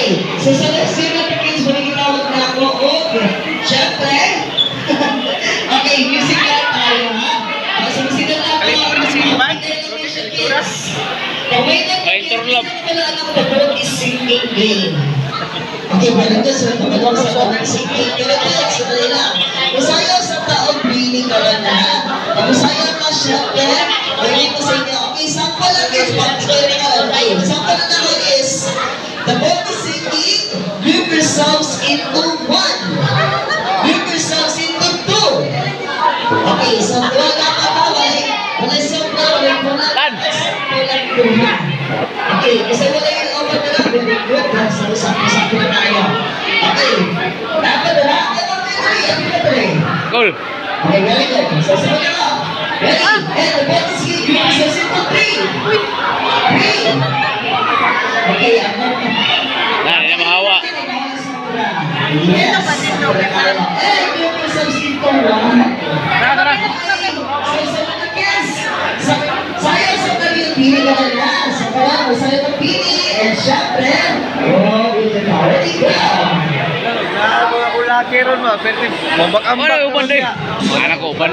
Okay, so sa next year na kids, magigitawag na ako. Okay, syempre. Okay, music lang tayo ha. So music lang tayo. Kalinturlab. The is singing game. Okay, balik na sa tagalog sa mga singing. Kaya kaya sa kanila. Masaya sa taong pili ka na. Masaya ka syempre. Balik ko sa inyo. Okay, sample lang is sample na naman is the book is singing, group yourselves into one. Group yourselves into two. Okay, so wala ka pa, wala sample, wala okay, kasi wala yung open na lang, with the group, sa usap-usap na tayo. Okay, dapat na, Cool. okay, very good. So, sabi na ako. Ready? And the book is singing, group yourselves into three. Three. Okay, Nah, dia mahawa. yes. And group yourselves into one. Tara. So, mga kids, saya sa kanyang pili ka na. Sa kanya, saya ng pili. And syempre, we can already go. Ula keron mo, pero mabak-ambak. Ano uban deh? Anak ko uban.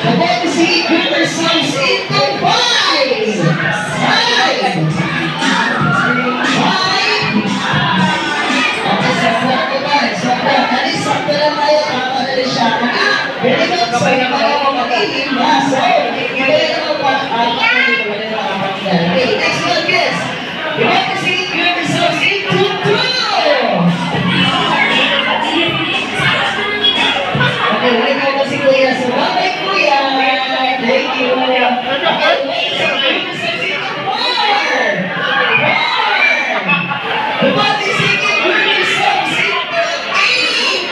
The boy is singing group yourselves into five. Five. Okay, sakto guys. Sakto. Kali sakto lang tayo. Kakadali siya. Very good. So, yung mga kapatid. So, ibigay na pa. Okay, next one guys. The boy is singing group yourselves into two. Okay, wala ka ba si Kuya? So, bye-bye Kuya! Thank you! Okay, what is it? Group yourselves into eight!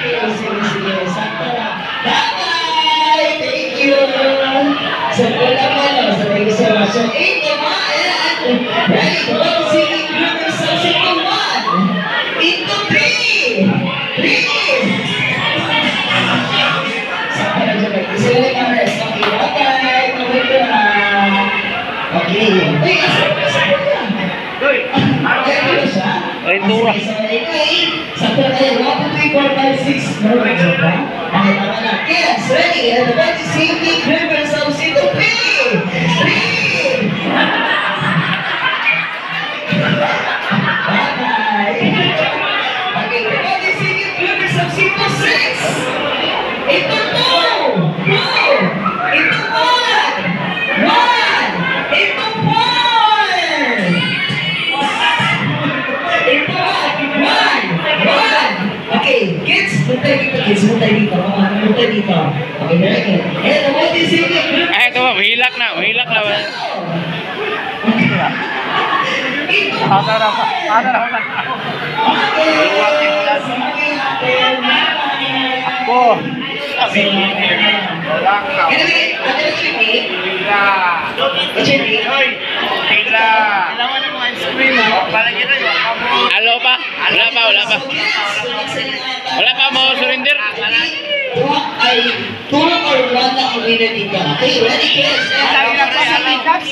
Okay, sige. Sakto na. Bye-bye! Thank you! So, wala mo na. So, thank you so much. So, eight naman! Ready? What is it? Group yourselves into one! Into three! Three! Sila na yung rest. Okay, bye-bye! Mabuti na! Okay. Uy, asa na? Uy, Okay, ano siya? Kalintura. So, anyway, sakto na tayo. 1, 2, 3, 4, 5, 6. No, joke ba? Okay, tama na. Kids, ready? And the body safety, group yourselves into three! Three! Bye-bye! Okay, the body safety, group yourselves into six! Into two! Two! Into one! One! Into one! Into one! One! Okay, kids, muntay dito, kids, muntay dito. Muntay dito. Okay, very good. And the body safety, group eh ito ba, mahilak na. Ako. What's your name? Kailangan ng ice cream ha. Parang gano'n yun. Alo pa? Wala pa mo surrender? Two or one na ang winner dito. Okay, ready kids?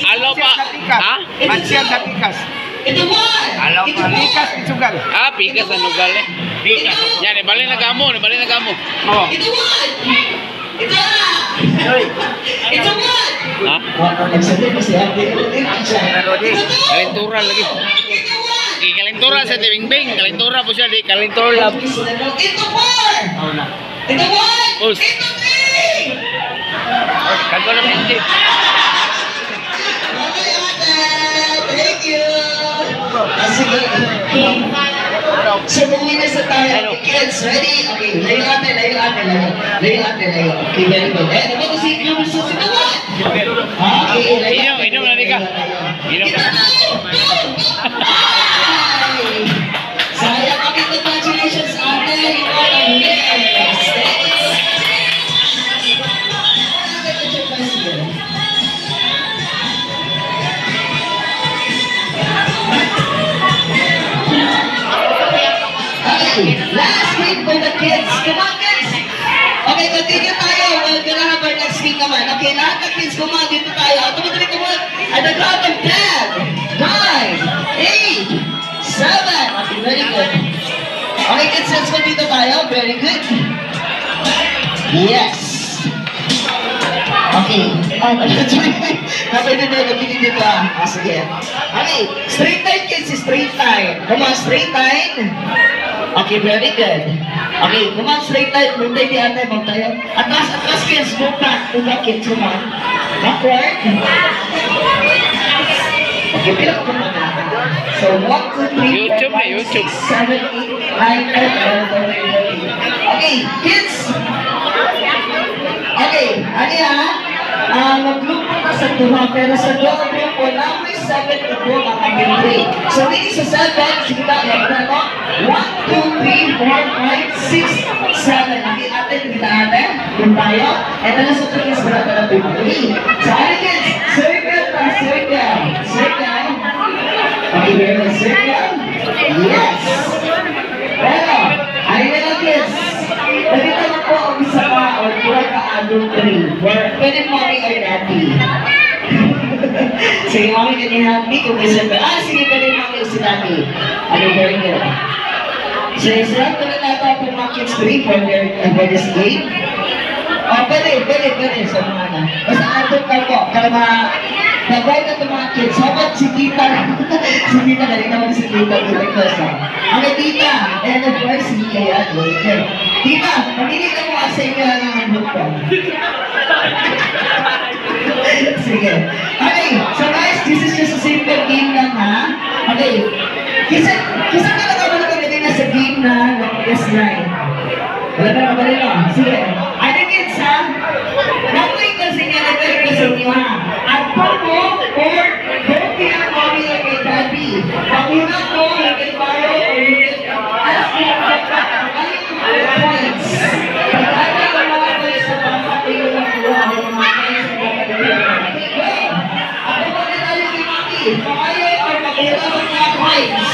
Alo pa? Ha? Mansiyang sa pikas. Ito one! Alaw pa. Pikas, pisugal. Ah, pikas ang lugar eh. Pikas. Yan, ibalik na gamo. Oo. Ito one! Ito na! Ito one! Ha? Nagsabi kasi ate. Pero di. Ito two! Kalintura lagi. Ito one! Kalintura sa Tibingbing. Kalintura po siya di. Kalintura. Ito four! Ito one! Us. Ito three! Kago na hindi. Okay, ate! Thank you! Sige. So, buwi na sa tayo. Kids, ready? Okay, layo ate. Okay, very good. Eh, naman kasi yung susunod na one! Okay, layo. Inom na di ka. Inom na. Sayang kami, congratulations ate. You are the best. Last week for the kids. Come on, kids. Okay, lahat ng kids kumain dito tayo. Automatically kumain. At the count of 10, 9, 8, 7. Okay, very good. Okay, kids, let's go dito tayo. Very good. Yes. Okay. Napwede na nabili dito ah. Sige. Okay. Straight line kids, straight line. Come on, straight line. Okay, very good. Okay, come on, straight line. Move tayo di ate, move tayo. Atras kids, move back. Move back kids, come on. Backward. Okay, pila ko muna. So, 1, 2, 3, 4, 5, 6, 7, 8, 9, 10, 11, 12, 13. Okay, kids. Okay, ano yan? Mag-group po na sa tuha, pero sa doon group po, number 7 ito ang aming 3. So, dito sa 7, sige na, ano? 1, 2, 3, 4, 5, 6, 7. Okay, ate, kita ate. Doon tayo. Ito na sa tulis, wala ka na 3. So, ano kids? Circle na, circle. Circle. Okay, very good. Circle. Yes. Pero, ano na lang kids? Nalita na po ang isa ka or dua ka adult 3. Pwede mommy or daddy. Sige, mommy can you help me? Kung isa ka, sige, pwede mommy o si daddy. Okay, very good. So, select ko na natin ang mga kids 3 for this game. Oh, pwede sa mga na. Basta adult ka po, para nagay na itong mga kids. How about si tita? Si tita, galing naman si tita. Okay, tita. And of course, si Kaya. Tita, pamili ka mo sa inyo ng handbook ko. Sige. Okay, so guys, this is just a simple game lang ha. Okay. Kisa ka nakabalik kami din na sa game na longest line. Wala ka nakabalik no? Sige. Ano kids ha? Nakuin kasi nga nagkalit ko sa inyo ha. At po mo, or don't kaya mommy or kay daddy. Pag-una ko, you can borrow or you can ask me points. Pag-ana ko mga points na papatingin ng buwa ang mga points na papatingin. Ako mag-inali kay Maki. Pakayo or mag-ira ng mga points.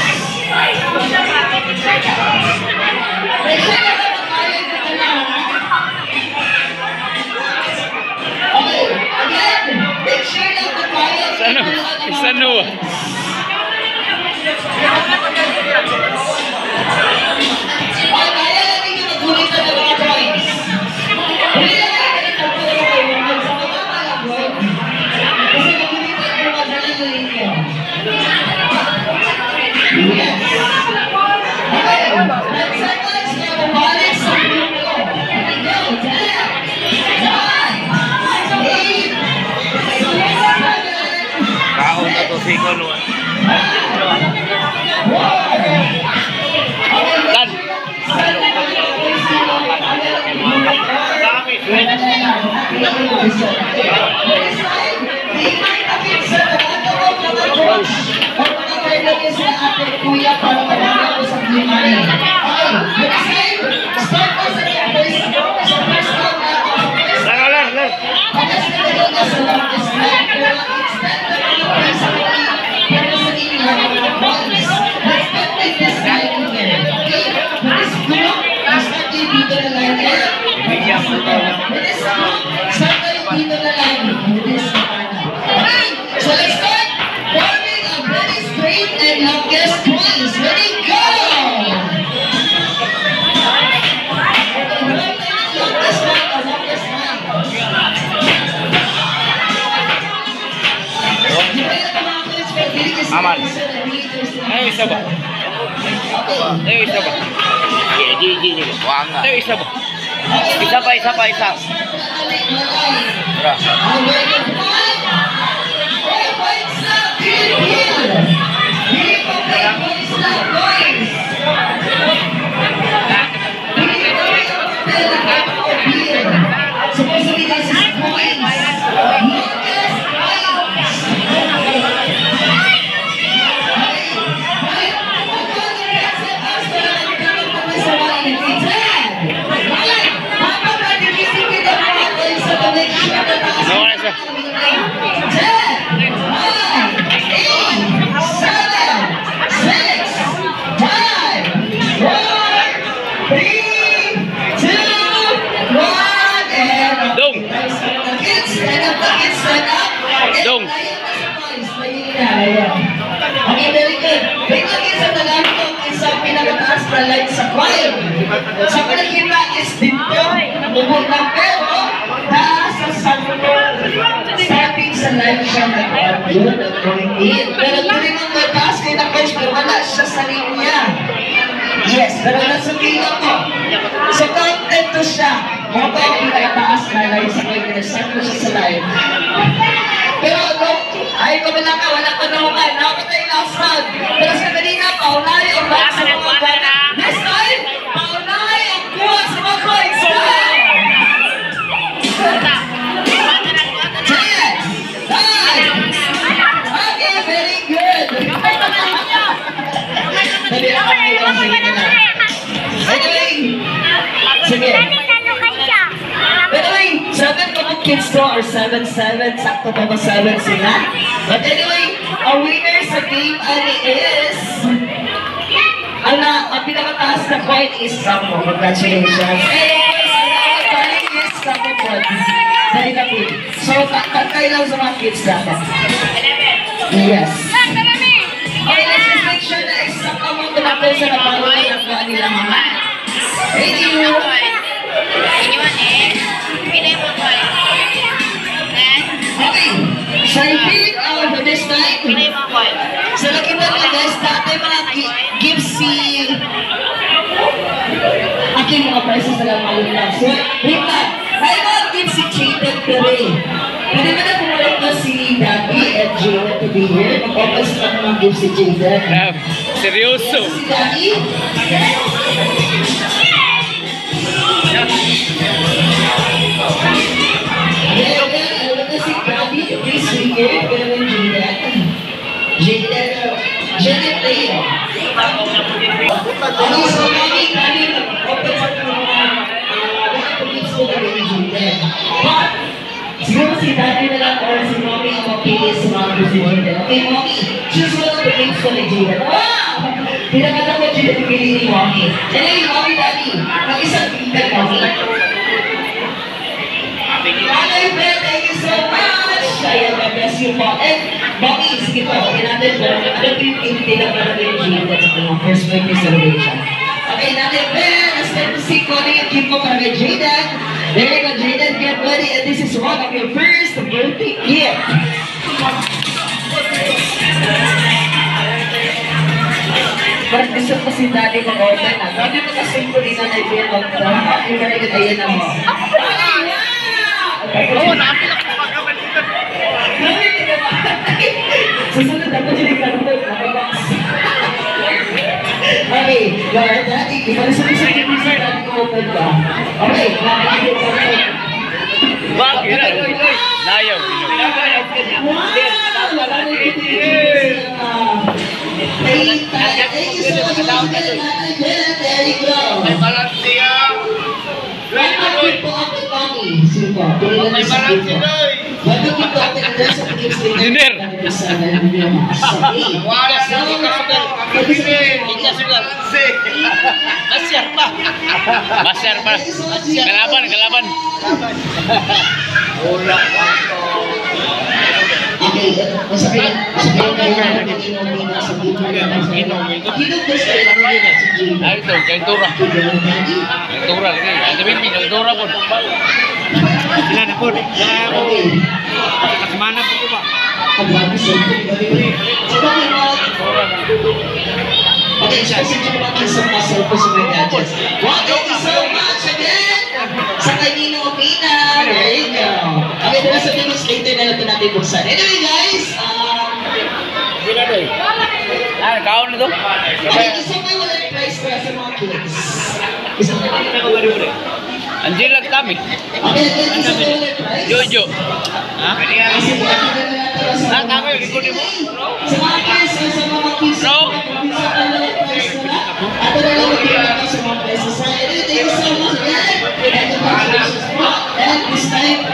Presya na ba mag-ayaw ko na lang? Okay, again, make sure na mag-ayaw ko na lang ang mga points. Okay, kaya natin yung magulitan ng mga points. Huli na natin ang magulitan ng mga points. Sa mga mga points. Kasi magulitan yung mga dalagulit ko. Yes. Okay, 10 seconds na bumalik sa grupo. Okay, go. 10, 9, 8, 7, Kaon na to si Kono. Dan. Kuya para malaman ko sa kimay. Okay, next time, start ko sa first round na ako. Lar. Pagas na kayo na sa longest time, pero extend na mga basically para sa inyo mga points. Let's start with this guy here. Okay, for this group, start kayo dito na lang. For this group, start kayo dito na lang. For this okay, so let's start forming a very straight and longest points. Ready, go! Longest line or longest line? Aman. Ayo isa ba? Ayo isa ba? Gigi. Wang. Ayo isa ba? Isa pa. Tara. Supposedly this is points. No, esa. 10, 9, 8, 7, 6, 5, light sa choir. Sa pinakita is dito, bubog ng pero, nasa starting sa live siya going in. Pero tuloy ng mataas kayo na coach, pero wala siya sa linya. Yes, pero nasa tingin ko. So, counted to siya. Mga pa yung pinakataas na live sa choir, nag-start ko siya sa live. Pero, ay, kumala ka, wala pa naman. Nakapatay last round. Pero sa kanina, paunay ang lahat sa mga bata. Next time, paunay ang kuha sa mga coins. Okay, very good. Dali ako ngayon. Anyway, sige. Anyway, 7 ka mga kids to, or 7-7, sakto pa ba 7 sila? But anyway, our winner sa game is, ang pinakataas na point is Sapo. Congratulations. Anyways, ang pinakataas is Sapo point. Dali na po. So, kakay lang sa mga kids dapat. Yes. Okay, let's just make sure na exact amount na natin sa nabawa ng nila mga. Thank you. Okay, so repeat for this time. So nakita nila guys, dati mga gifts si aking mga prices na lang malulap. So, wait lang. Kaya mga gifts si Jaden Pere. Pwede ba na pumulit na si Daddy and Jaden to be here? Mag-opas na mga gifts si Jaden. Seryoso. Si Daddy? Please be here, pero Jaden Leo. Ano sa kami open sa mga police ko na rin Jaden. But, siguro si Daddy na lang or si Mommy ang mapili sa mga gusto si Jaden. Okay, Mommy, choose one of the names ko ni Jaden. Wow! Pinakata ko Jaden pili ni Mommy. Anyway, Mommy, Daddy, mag-isang tingnan, Mommy. Mother Beth, thank you so much! Ayan, God bless you po. And, Mommy, sige po, natin po, ano po yung tinitila para rin yung Jaden sa kanyang first birthday celebration. Okay, Mother Beth, let's start to see ko yung gift mo para kay Jaden. There you go, Jaden, get ready, and this is one of your first birthday gift. Parang gusto ko si Daddy mag-open na. Daddy mo kasi ko rin na naibigyan mo. Happy birthday, ayan na mo. Oo, nakapila ko pagkaman dito. Susunod ako dyan yung karton. Okay, Lord, Daddy, ipalisulisip yung isa Daddy ko open ka. Okay, nakakagin ka po. Bakit? Nayaw. Wow! Wala na yung thank you so much. There you go. May balance siya. Bakit po ako, Tommy? Sino po? May balance siya, Loy. Bakit po ako nagdasa sa tips din? Engineer. Wala na si Kasper. Masyar pa. Masyar pa. Kalaban. Wala. Okay, masakit na Ay, ito, kay Tura. Kay Tura lagi. Ang gabi, kay Tura po. Sila na po. Kasmana po ba? Okay, specific naman sa mga cellphone sa mga gadgets. Wow, thank you so much again! Sa kanino Opina. There you go. Okay, dito sa minutes later na natin natin buksan. Anyway guys, Kaon na to. okay, isa pa wala yung price para sa mga kids. Isa pa wala yung price. Anjir lang kami. Okay, isa pa wala yung price. Jojo. Ha? Kasi Tama yung ikunin mo. sa mga kids, sa mga kids, Bro. isa pa wala yung price na. At na lang magkita sa mga prices. Anyway, thank you so much again. And congratulations po. And this time,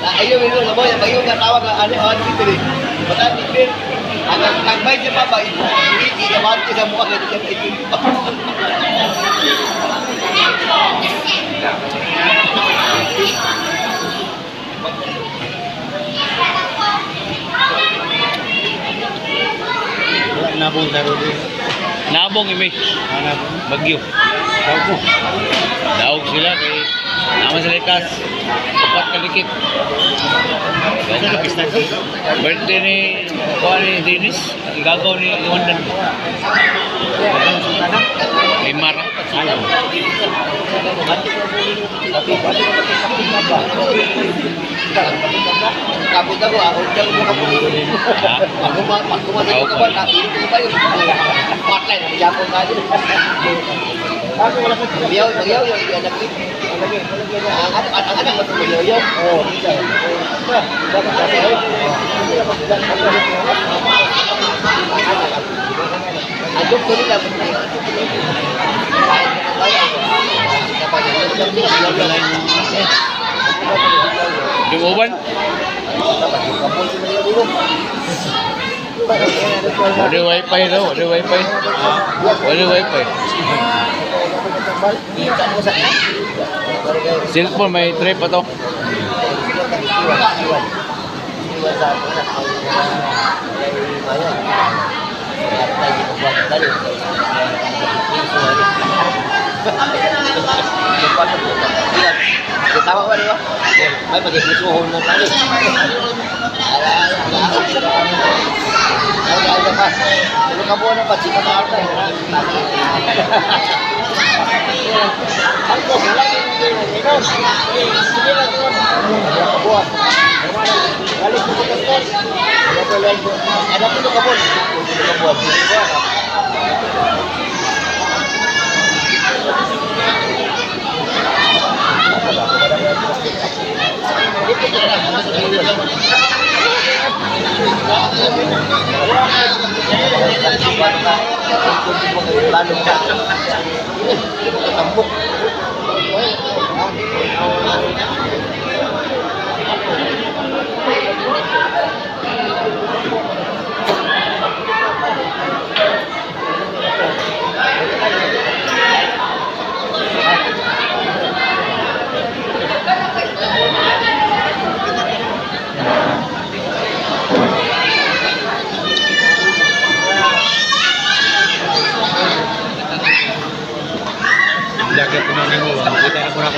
Ayaw minum lah boy, bagi orang tawag ang ano dito rin. Matati din. Ang bay siya pa ba? Hindi ka mati sa mukha kasi siya ito. Nabong taro din. Nabong imi. Bagyo. Daog sila kay naman sa likas. Upat kalikit. Birthday ni kuha ni Dennis. Igagaw ni Iwandan. Limar. Kapit ako, ako dyan mo kapit. Ako madali ka ba? Kapit ko ba yun? Hotline, ang Japon ka din. Magyaw yung anak ko. Ang anak mo magyaw yun? Oo. Adok ko nila. Dumoban? Ada wifi daw, ada wifi. Ada wifi. Cellphone may trip pa to. Tawa ba niyo? May pag-isuhon na tayo. Ay, pa. Ano ka buwan ng patsika na ata? Ako, wala yung inom. Sige lang yun. Ano ka buwan? Balik ko sa kantor. Ano ko ka buwan? Ano ka buwan? Jaga penyanyi mo, kita na